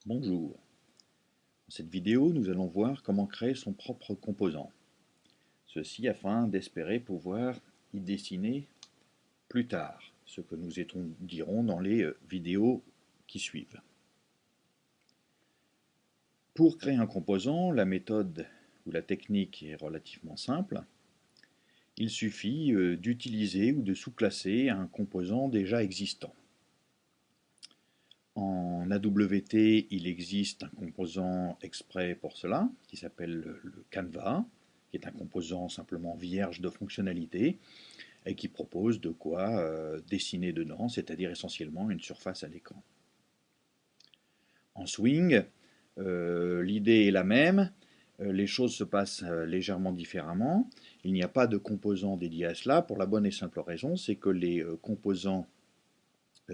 Bonjour. Dans cette vidéo, nous allons voir comment créer son propre composant. Ceci afin d'espérer pouvoir y dessiner plus tard, ce que nous étudierons dans les vidéos qui suivent. Pour créer un composant, la méthode ou la technique est relativement simple. Il suffit d'utiliser ou de sous-classer un composant déjà existant. En AWT, il existe un composant exprès pour cela, qui s'appelle le Canva, qui est un composant simplement vierge de fonctionnalité, et qui propose de quoi dessiner dedans, c'est-à-dire essentiellement une surface à l'écran. En Swing, l'idée est la même, les choses se passent légèrement différemment. Il n'y a pas de composant dédié à cela, pour la bonne et simple raison, c'est que les composants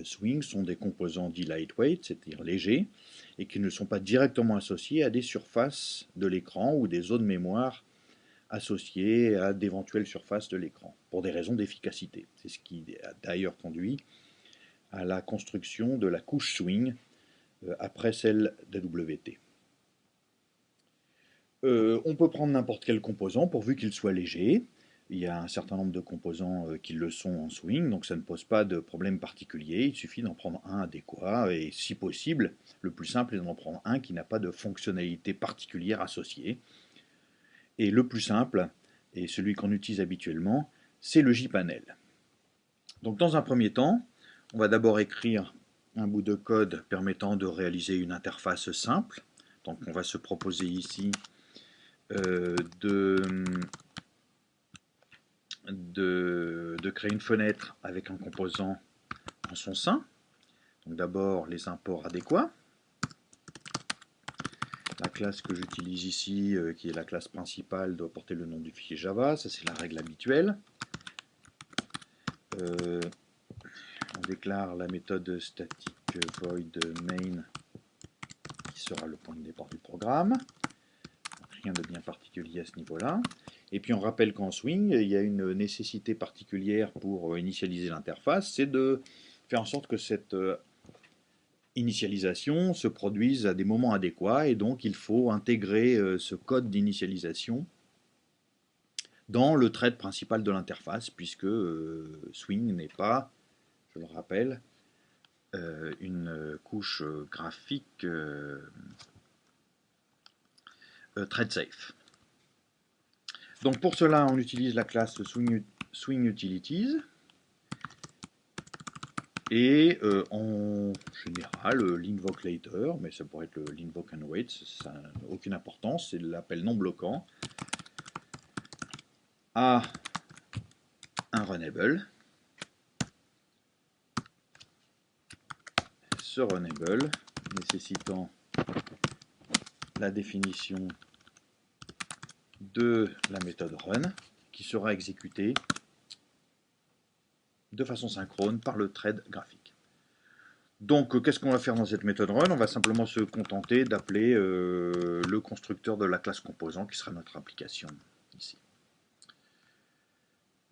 Swing sont des composants dits lightweight, c'est-à-dire légers, et qui ne sont pas directement associés à des surfaces de l'écran ou des zones mémoire associées à d'éventuelles surfaces de l'écran, pour des raisons d'efficacité. C'est ce qui a d'ailleurs conduit à la construction de la couche Swing après celle d'AWT. On peut prendre n'importe quel composant pourvu qu'il soit léger. Il y a un certain nombre de composants qui le sont en Swing, donc ça ne pose pas de problème particulier. Il suffit d'en prendre un adéquat et si possible, le plus simple est d'en prendre un qui n'a pas de fonctionnalité particulière associée. Et le plus simple, et celui qu'on utilise habituellement, c'est le JPanel. Donc dans un premier temps, on va d'abord écrire un bout de code permettant de réaliser une interface simple. Donc on va se proposer ici de créer une fenêtre avec un composant en son sein. Donc d'abord les imports adéquats. La classe que j'utilise ici, qui est la classe principale, doit porter le nom du fichier Java. Ça, c'est la règle habituelle. On déclare la méthode static void main qui sera le point de départ du programme. Rien de bien particulier à ce niveau-là. Et puis on rappelle qu'en Swing, il y a une nécessité particulière pour initialiser l'interface, c'est de faire en sorte que cette initialisation se produise à des moments adéquats, et donc il faut intégrer ce code d'initialisation dans le thread principal de l'interface, puisque Swing n'est pas, je le rappelle, une couche graphique thread safe. Donc pour cela, on utilise la classe Swing Utilities. Et en général, l'invoke later, mais ça pourrait être l'invoke and wait, ça n'a aucune importance, c'est l'appel non bloquant, à un runnable. Ce runnable nécessitant la définition de la méthode run, qui sera exécutée de façon synchrone par le thread graphique. Donc, qu'est-ce qu'on va faire dans cette méthode run? On va simplement se contenter d'appeler le constructeur de la classe composant, qui sera notre application ici.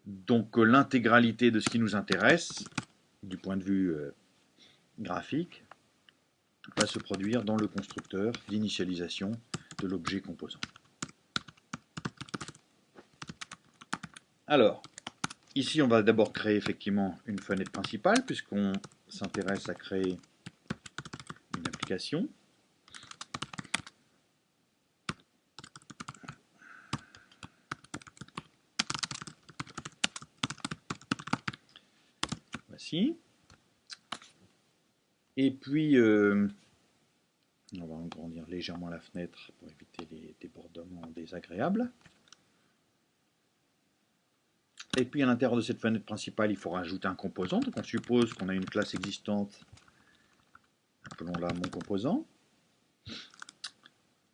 Donc, l'intégralité de ce qui nous intéresse, du point de vue graphique, va se produire dans le constructeur d'initialisation de l'objet composant. Alors, ici, on va d'abord créer effectivement une fenêtre principale, puisqu'on s'intéresse à créer une application. Voici. Et puis, on va agrandir légèrement la fenêtre pour éviter les débordements désagréables. Et puis à l'intérieur de cette fenêtre principale, il faut rajouter un composant. Donc on suppose qu'on a une classe existante, appelons-la mon composant.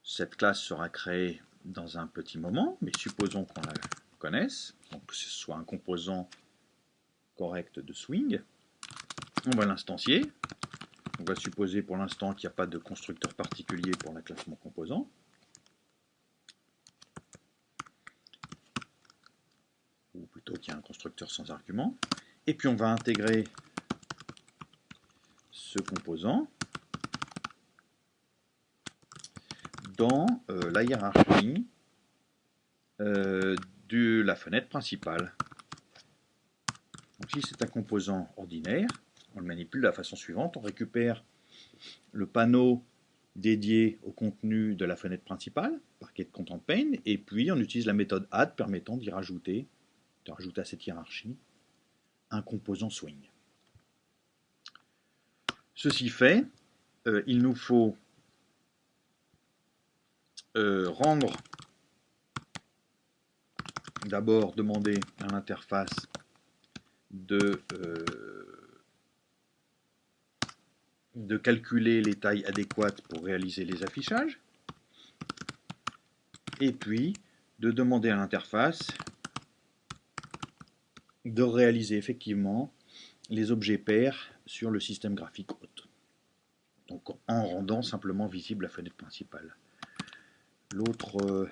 Cette classe sera créée dans un petit moment, mais supposons qu'on la connaisse, donc que ce soit un composant correct de Swing. On va l'instancier. On va supposer pour l'instant qu'il n'y a pas de constructeur particulier pour la classe mon composant. Ou plutôt qu'il y a un constructeur sans argument. Et puis on va intégrer ce composant dans la hiérarchie de la fenêtre principale. Donc si c'est un composant ordinaire, on le manipule de la façon suivante. On récupère le panneau dédié au contenu de la fenêtre principale, par getContentPane, et puis on utilise la méthode add permettant de rajouter à cette hiérarchie un composant swing. Ceci fait, il nous faut d'abord demander à l'interface de calculer les tailles adéquates pour réaliser les affichages, et puis de demander à l'interface de réaliser effectivement les objets pairs sur le système graphique hôte, donc en rendant simplement visible la fenêtre principale. L'autre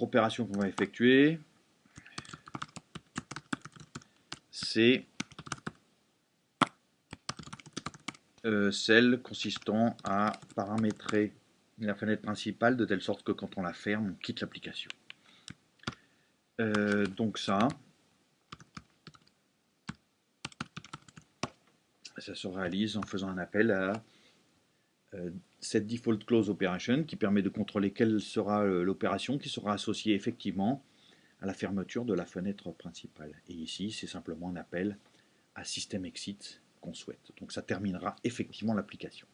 opération qu'on va effectuer, c'est celle consistant à paramétrer la fenêtre principale de telle sorte que quand on la ferme, on quitte l'application. Donc ça se réalise en faisant un appel à cette default close operation qui permet de contrôler quelle sera l'opération qui sera associée effectivement à la fermeture de la fenêtre principale. Et ici, c'est simplement un appel à system exit qu'on souhaite. Donc ça terminera effectivement l'application.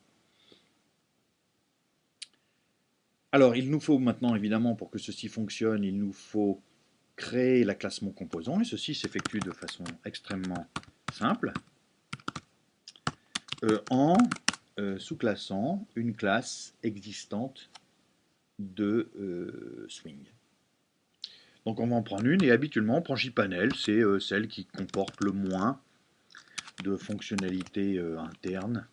Alors, il nous faut maintenant, évidemment, pour que ceci fonctionne, il nous faut créer la classe mon composant, et ceci s'effectue de façon extrêmement simple, en sous-classant une classe existante de swing. Donc on va en prendre une, et habituellement on prend JPanel, c'est celle qui comporte le moins de fonctionnalités internes,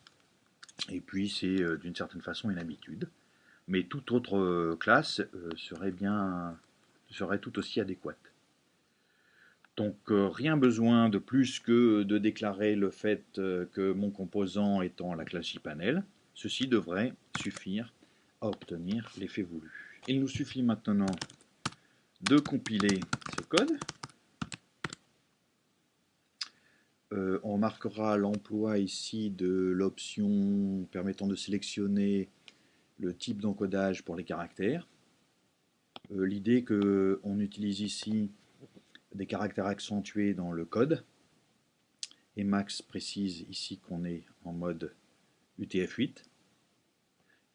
et puis c'est d'une certaine façon une habitude. Mais toute autre classe serait tout aussi adéquate. Donc rien besoin de plus que de déclarer le fait que mon composant étant la classe JPanel. Ceci devrait suffire à obtenir l'effet voulu. Il nous suffit maintenant de compiler ce code. On marquera l'emploi ici de l'option permettant de sélectionner le type d'encodage pour les caractères. L'idée qu'on utilise ici des caractères accentués dans le code, et Max précise ici qu'on est en mode UTF-8,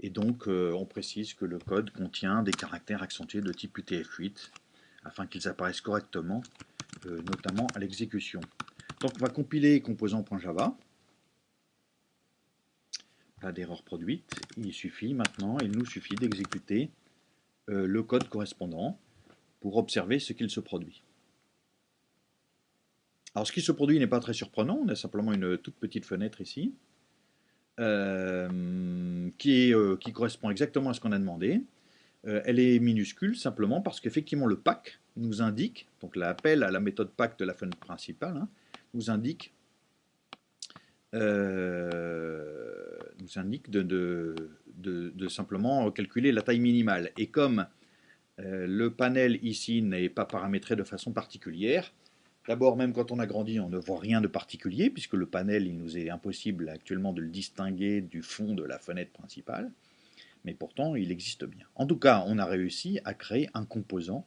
et donc on précise que le code contient des caractères accentués de type UTF-8 afin qu'ils apparaissent correctement, notamment à l'exécution. Donc on va compiler composant.java, pas d'erreur produite, il nous suffit d'exécuter le code correspondant pour observer ce qu'il se produit. Alors ce qui se produit n'est pas très surprenant, on a simplement une toute petite fenêtre ici, qui correspond exactement à ce qu'on a demandé. Elle est minuscule simplement parce qu'effectivement le pack nous indique, donc l'appel à la méthode pack de la fenêtre principale, nous indique de simplement calculer la taille minimale. Et comme le panel ici n'est pas paramétré de façon particulière, d'abord, même quand on a grandi, on ne voit rien de particulier, puisque le panel, il nous est impossible actuellement de le distinguer du fond de la fenêtre principale, mais pourtant, il existe bien. En tout cas, on a réussi à créer un composant,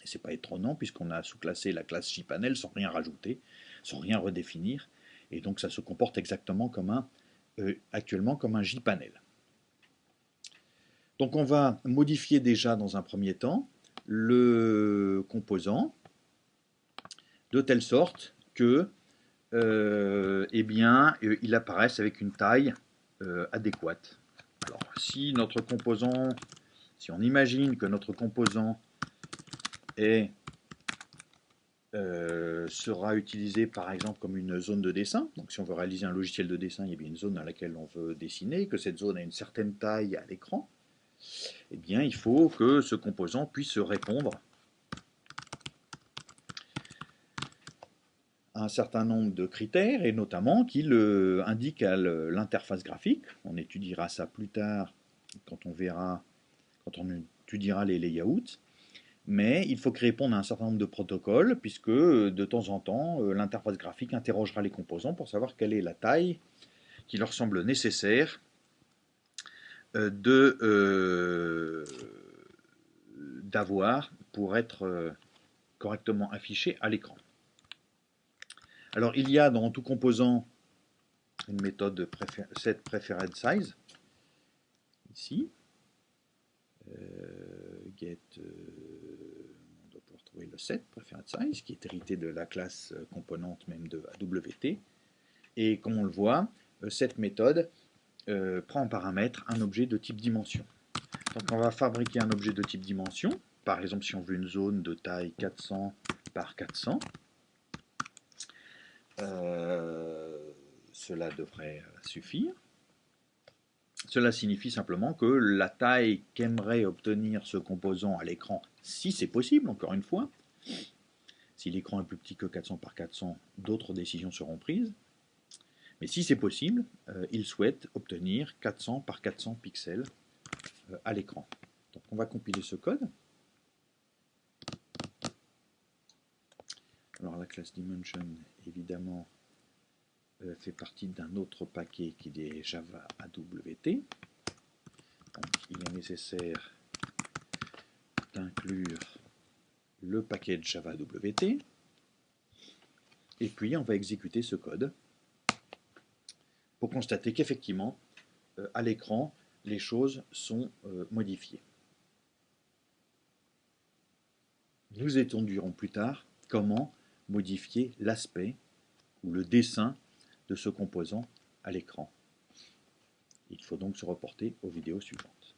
et c'est pas étonnant, puisqu'on a sous-classé la classe JPanel sans rien rajouter, sans rien redéfinir, et donc ça se comporte exactement comme actuellement comme un JPanel. Donc on va modifier déjà dans un premier temps le composant, de telle sorte que il apparaisse avec une taille adéquate. Alors si on imagine que notre composant sera utilisé par exemple comme une zone de dessin, donc si on veut réaliser un logiciel de dessin, il y a bien une zone dans laquelle on veut dessiner, que cette zone a une certaine taille à l'écran, eh bien il faut que ce composant puisse répondre un certain nombre de critères et notamment qu'il indique à l'interface graphique. On étudiera ça plus tard quand on étudiera les layouts. Mais il faut qu'il réponde à un certain nombre de protocoles puisque de temps en temps, l'interface graphique interrogera les composants pour savoir quelle est la taille qui leur semble nécessaire d'avoir pour être correctement affiché à l'écran. Alors il y a dans tout composant une méthode set preferred size, ici, get, on doit pouvoir trouver le set preferred size, qui est hérité de la classe composante même de AWT, et comme on le voit, cette méthode prend en paramètre un objet de type dimension. Donc on va fabriquer un objet de type dimension, par exemple si on veut une zone de taille 400 par 400, cela devrait suffire. Cela signifie simplement que la taille qu'aimerait obtenir ce composant à l'écran, si c'est possible, encore une fois, si l'écran est plus petit que 400 par 400, d'autres décisions seront prises. Mais si c'est possible, il souhaite obtenir 400 par 400 pixels à l'écran. Donc on va compiler ce code. Alors la classe dimension, évidemment, fait partie d'un autre paquet qui est Java AWT. Donc il est nécessaire d'inclure le paquet Java AWT. Et puis on va exécuter ce code pour constater qu'effectivement, à l'écran, les choses sont modifiées. Nous étudierons plus tard comment modifier l'aspect ou le dessin de ce composant à l'écran. Il faut donc se reporter aux vidéos suivantes.